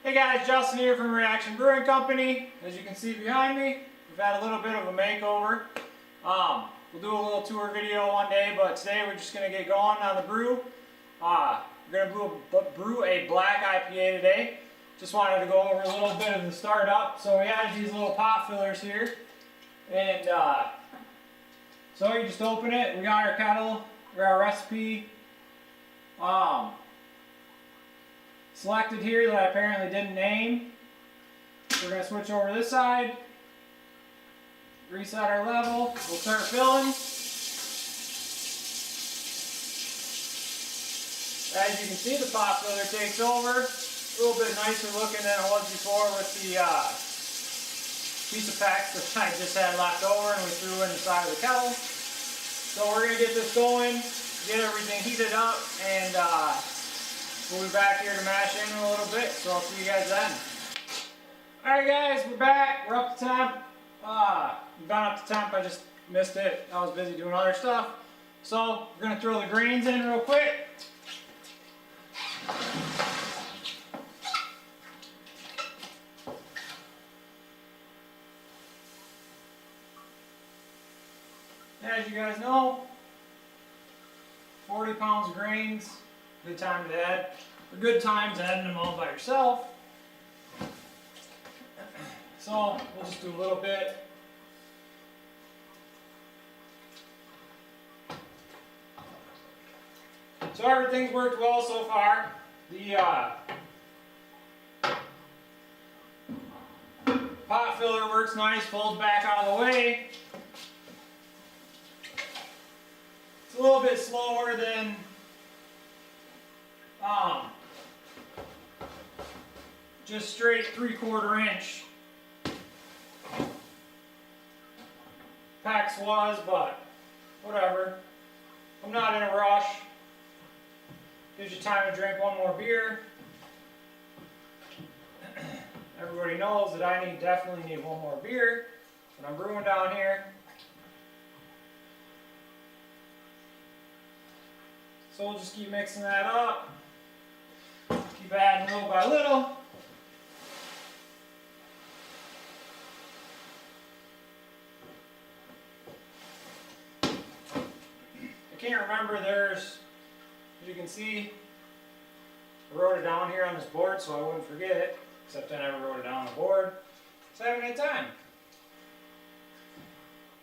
Hey guys, Justin here from Reaction Brewing Company. As you can see behind me, we've had a little bit of a makeover. We'll do a little tour video one day, but today we're just going to get going on the brew. We're going to brew a black IPA today. Just wanted to go over a little bit of the startup. So we have these little pot fillers here. And so you just open it. We got our kettle, we got our recipe. Selected here that I apparently didn't name. We're going to switch over to this side, reset our level, we'll start filling. As you can see, the pot filler takes over. A little bit nicer looking than it was before with the piece of packs that I just had left over and we threw in the side of the kettle. So we're going to get this going, get everything heated up, and we'll be back here to mash in a little bit, so I'll see you guys then. Alright guys, we're back. We're up to temp. We've gone up to temp, I just missed it. I was busy doing other stuff. So, we're going to throw the grains in real quick. As you guys know, 40 pounds of grains. Good time to add. A good time's adding them all by yourself. So we'll just do a little bit. So everything's worked well so far. The pot filler works nice, folds back out of the way. It's a little bit slower than just straight 3/4 inch PAX was, but whatever. I'm not in a rush. Gives you time to drink one more beer. Everybody knows that I definitely need one more beer when I'm brewing down here. So we'll just keep mixing that up. Keep adding little by little. I can't remember, as you can see, I wrote it down here on this board so I wouldn't forget it, except I never wrote it down on the board, so I haven't had time.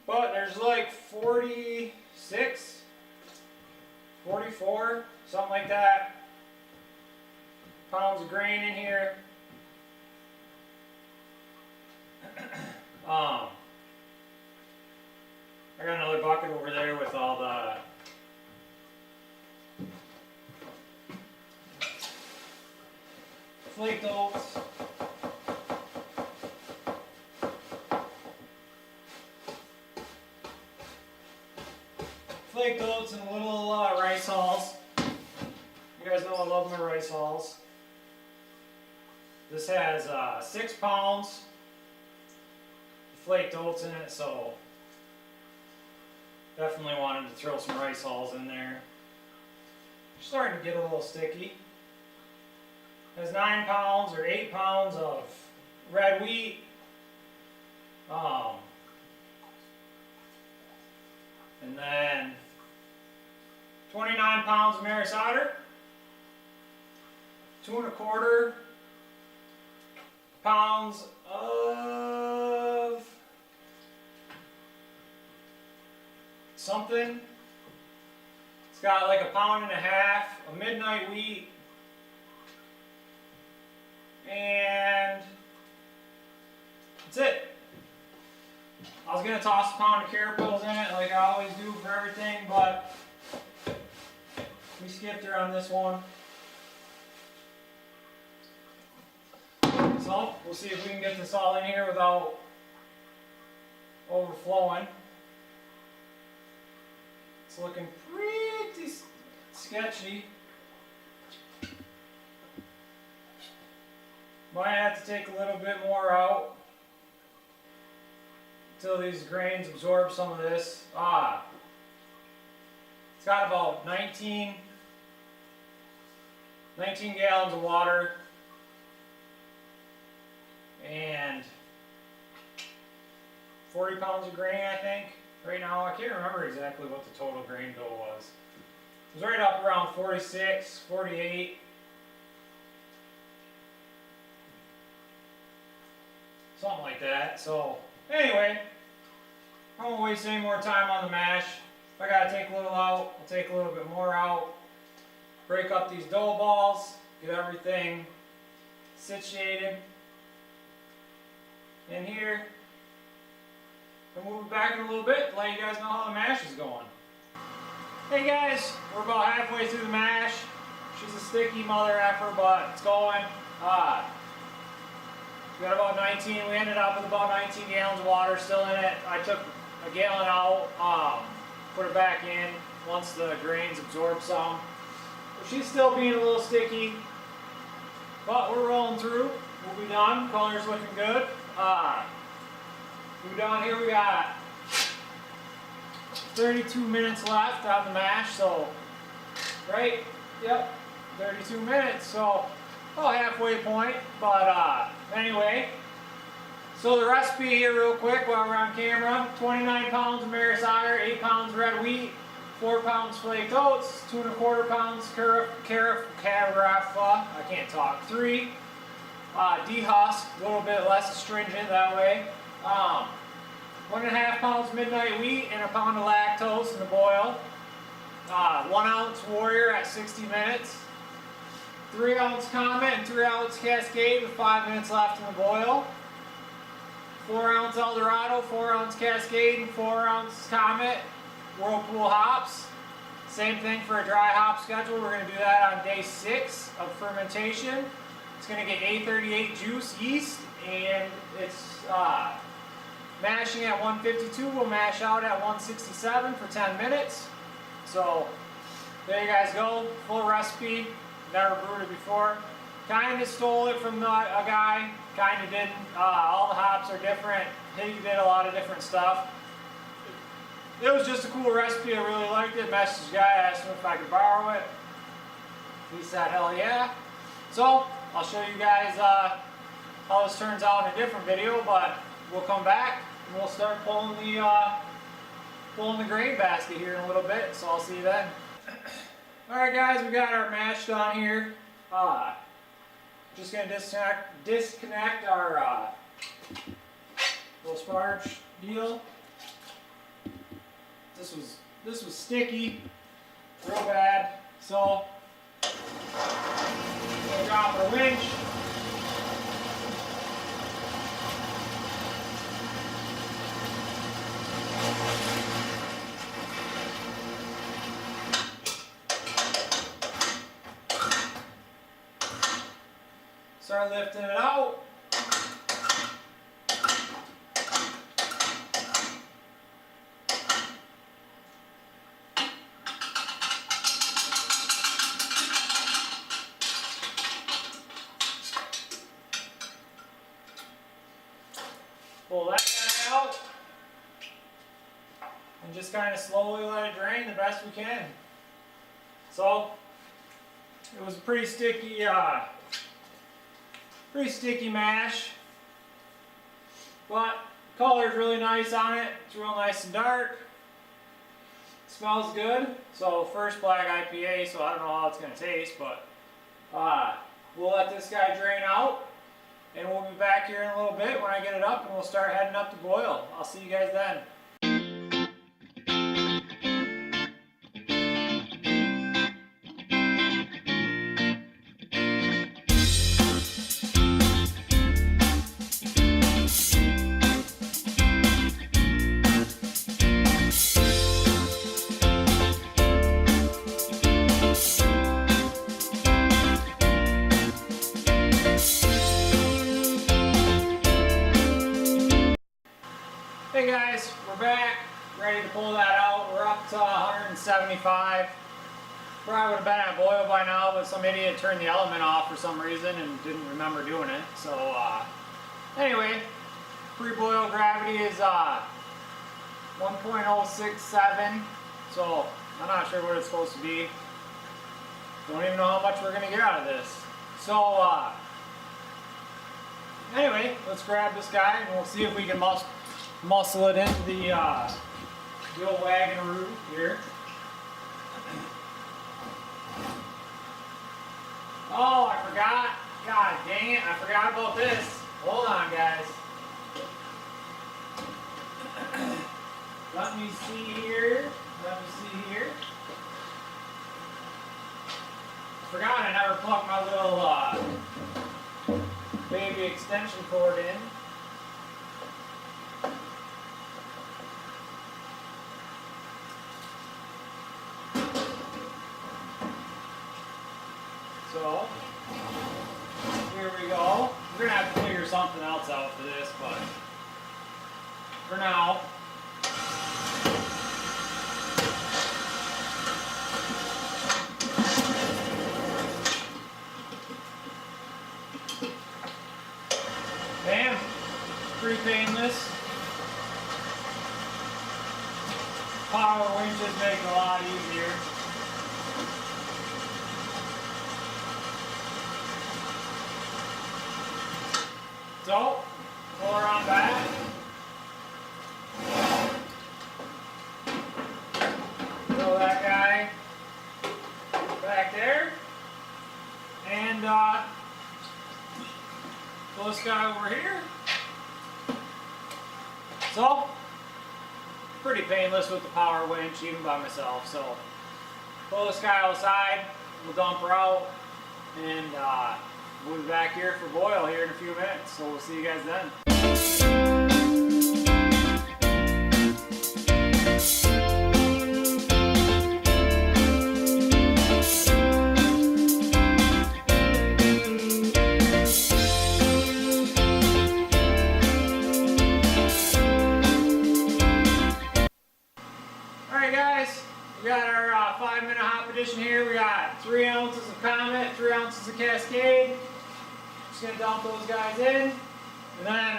But there's like 46, 44, something like that, pounds of grain in here. I got another bucket over there with all the Flaked Oats. Flaked Oats and little rice hulls. You guys know I love my rice hulls. This has 6 pounds of Flaked Oats in it, so definitely wanted to throw some rice hulls in there. Starting to get a little sticky. Has 9 pounds or 8 pounds of red wheat. And then 29 pounds of Maris Otter. 2 1/4 pounds of something. It's got like 1.5 pounds of midnight wheat. And that's it. I was going to toss a pound of Carafa in it like I always do for everything, but we skipped her on this one. So we'll see if we can get this all in here without overflowing. It's looking pretty sketchy. Might have to take a little bit more out until these grains absorb some of this. It's got about 19 gallons of water and 40 pounds of grain, I think. Right now, I can't remember exactly what the total grain bill was. It was right up around 46, 48. Something like that. So, anyway, I won't waste any more time on the mash. If I gotta take a little out, I'll take a little bit more out. Break up these dough balls, get everything situated in here. I'll move it back in a little bit to let you guys know how the mash is going. Hey guys, we're about halfway through the mash. She's a sticky mother effer, but it's going. We got about 19, we ended up with about 19 gallons of water still in it. I took a gallon out, put it back in once the grains absorb some. But she's still being a little sticky, but we're rolling through. We'll be done, color's looking good. We're done here, we got 32 minutes left on the mash, so, right, yep, 32 minutes, so, about halfway point, but anyway, so the recipe here real quick while we're on camera: 29 pounds of Maris Otter, 8 pounds red wheat, 4 pounds flaked oats, 2 1/4 pounds Carafa, I can't talk, 3, dehusked, a little bit less astringent that way, 1.5 pounds midnight wheat and a pound of lactose in the boil, 1 ounce Warrior at 60 minutes, 3 ounce Comet and 3 ounce Cascade with 5 minutes left in the boil, 4 ounce Eldorado, 4 ounce Cascade, and 4 ounce Comet, Whirlpool hops. Same thing for a dry hop schedule. We're going to do that on day 6 of fermentation. It's going to get A38 Juice Yeast, and it's mashing at 152. We'll mash out at 167 for 10 minutes. So there you guys go. Full recipe. Never brewed it before. Kind of stole it from a guy. Kind of didn't. All the hops are different. He did a lot of different stuff. It was just a cool recipe. I really liked it. Messaged the guy, asked him if I could borrow it. He said, hell yeah. So I'll show you guys how this turns out in a different video, but we'll come back and we'll start pulling the grain basket here in a little bit. So I'll see you then. Alright guys, we got our mash done here. Just going to disconnect our little sparge deal. This was sticky, real bad. So we'll drop our winch. Start lifting it out. Pull that guy out. And just kind of slowly let it drain the best we can. So, it was a pretty sticky mash, but the color is really nice on it. It's real nice and dark. It smells good. So first black IPA, so I don't know how it's going to taste, but we'll let this guy drain out, and we'll be back here in a little bit when I get it up, and we'll start heading up to boil. I'll see you guys then. Hey guys, we're back, ready to pull that out. We're up to 175. Probably would have been at boil by now, but some idiot turned the element off for some reason and didn't remember doing it. So anyway, pre-boil gravity is 1.067. So I'm not sure what it's supposed to be. Don't even know how much we're going to get out of this. So Anyway, let's grab this guy and we'll see if we can muscle it into the old wagon here. Oh, I forgot. God dang it, I forgot about this. Hold on, guys. Let me see here. Forgot I never plugged my little baby extension cord in. So, here we go. We're going to have to figure something else out for this, but for now, bam, pretty painless. Power winches make it a lot easier. So, pull her on back. Throw that guy back there. And pull this guy over here. So, pretty painless with the power winch, even by myself. So, pull this guy outside, we'll dump her out, and we'll be back here for boil here in a few minutes. So, we'll see you guys then. We got our 5-minute hop addition here. We got 3 ounces of Comet, 3 ounces of Cascade. Just gonna dump those guys in, and then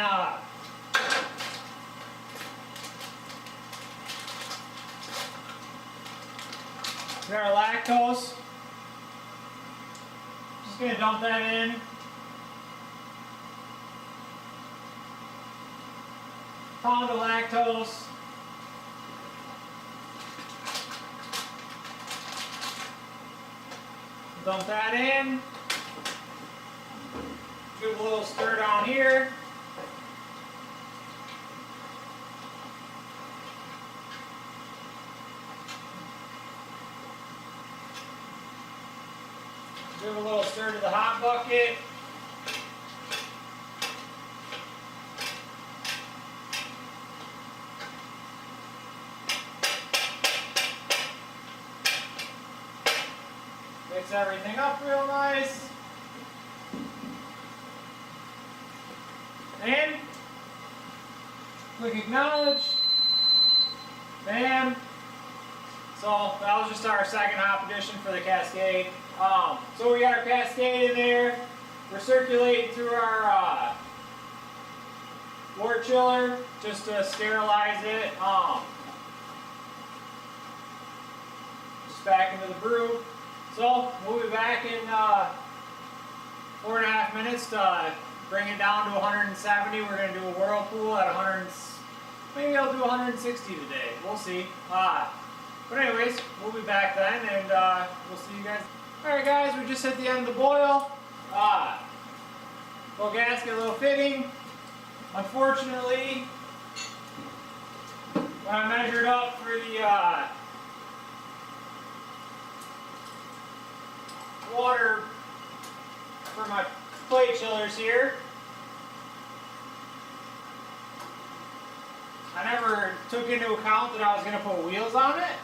we got our lactose. Just gonna dump that in. Pound of lactose. Dump that in. Give a little stir down here. Give a little stir to the hot bucket. Mix everything up real nice. And click acknowledge. Bam. So that was just our second hop addition for the Cascade. So we got our Cascade in there. We're circulating through our wort chiller just to sterilize it. Just back into the brew. So we'll be back in 4.5 minutes to bring it down to 170. We're going to do a Whirlpool at 100. Maybe I'll do 160 today. We'll see. But anyways, we'll be back then, and we'll see you guys. Alright guys, we just hit the end of the boil. Little gasket, little fitting. Unfortunately, when I measured up for the water for my plate chillers here, I never took into account that I was going to put wheels on it.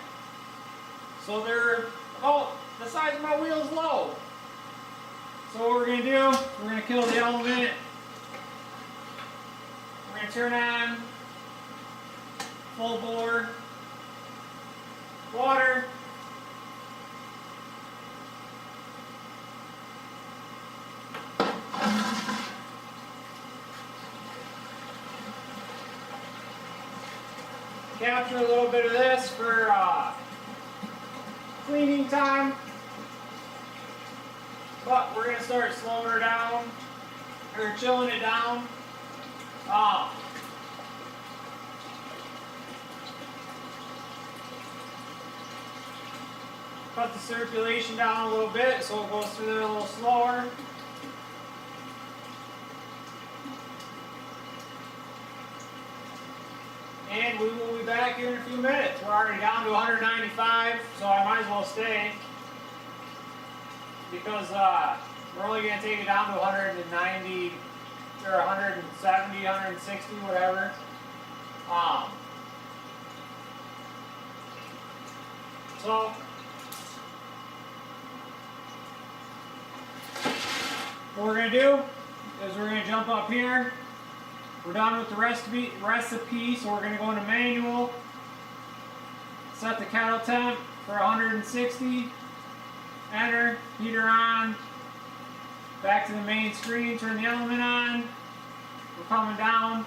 So they're about the size of my wheels low. So what we're going to do, we're going to kill the element. We're going to turn on full bore water. Capture a little bit of this for cleaning time, but we're going to start slowing her down We're chilling it down. Cut the circulation down a little bit so it goes through there a little slower. And we will be back here in a few minutes. We're already down to 195, so I might as well stay. Because we're only going to take it down to 190 or 170, 160, whatever. So what we're going to do is we're going to jump up here. We're done with the recipe, so we're going to go into manual. Set the kettle temp for 160. Enter, heater on. Back to the main screen, turn the element on. We're coming down.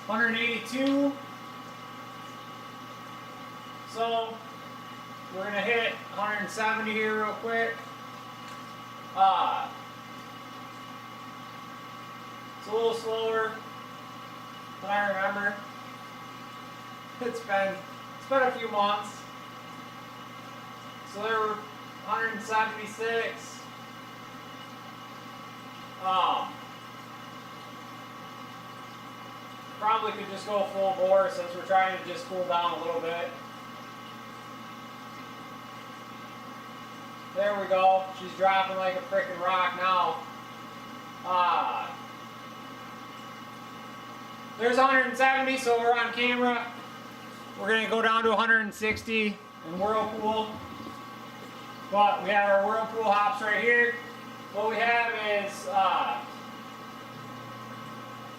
182. So we're going to hit 170 here real quick. It's a little slower than I remember. It's been a few months. So there were 176. Probably could just go full bore since we're trying to just cool down a little bit. There we go. She's dropping like a frickin' rock now. There's 170, so we're on camera. We're going to go down to 160 in Whirlpool. But we have our Whirlpool hops right here. What we have is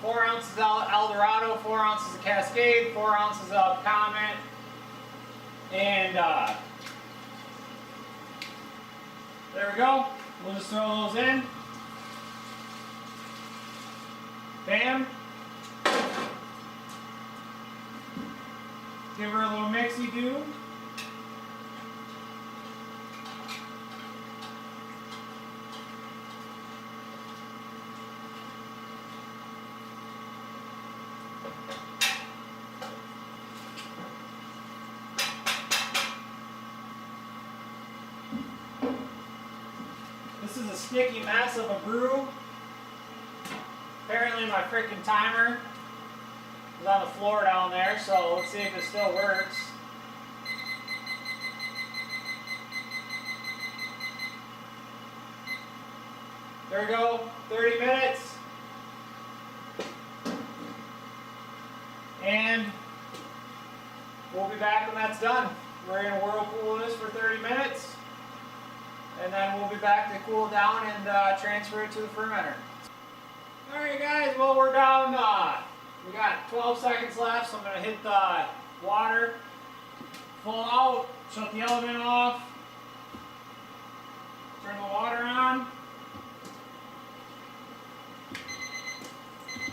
4 ounces of Eldorado, 4 ounces of Cascade, 4 ounces of Comet, and there we go. We'll just throw those in. Bam. Give her a little mixy-do. This is a sticky mess of a brew. Apparently my freaking timer is on the floor down there, so let's see if it still works. There we go, 30 minutes. And we'll be back when that's done. We're going to whirlpool this for 30 minutes. And then we'll be back to cool it down and transfer it to the fermenter. Alright guys, well we're down, we got 12 seconds left, so I'm going to hit the water, full out, shut the element off, turn the water on.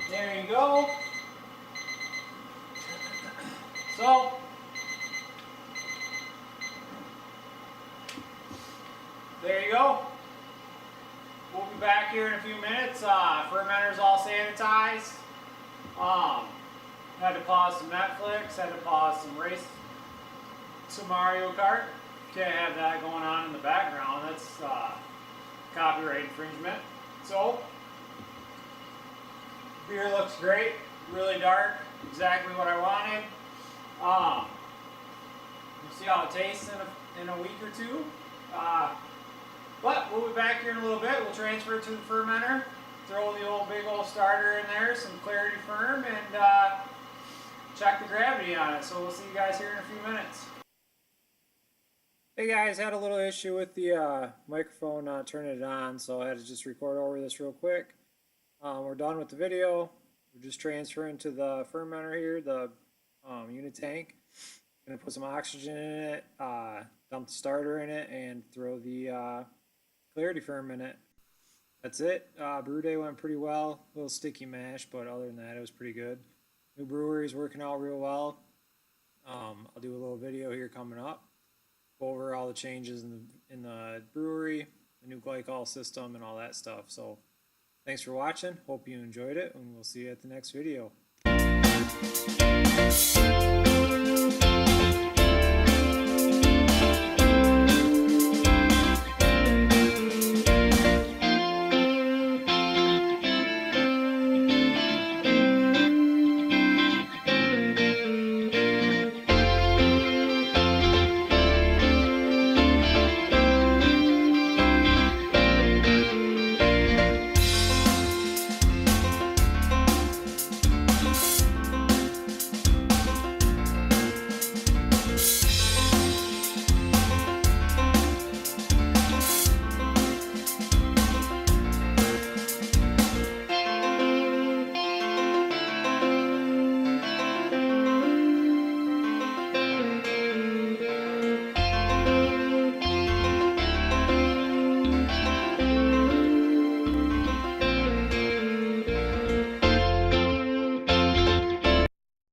There you go. So, there you go. We'll be back here in a few minutes. Fermenter's all sanitized. Had to pause some Netflix, had to pause some Mario Kart. Can't have that going on in the background. That's copyright infringement. So, beer looks great, really dark, exactly what I wanted. We'll see how it tastes in a week or two. But we'll be back here in a little bit. We'll transfer it to the fermenter, throw the old big old starter in there, some Clarity Firm, and check the gravity on it. So we'll see you guys here in a few minutes. Hey guys, had a little issue with the microphone not turning it on, so I had to just record over this real quick. We're done with the video. We're just transferring to the fermenter here, the unit tank. Gonna put some oxygen in it, dump the starter in it, and throw the Clarity Firm in it. That's it. Brew day went pretty well. A little sticky mash, but other than that, it was pretty good. New brewery is working out real well. I'll do a little video here coming up. Go over all the changes in the brewery, the new glycol system, and all that stuff. So Thanks for watching. Hope you enjoyed it, and we'll see you at the next video.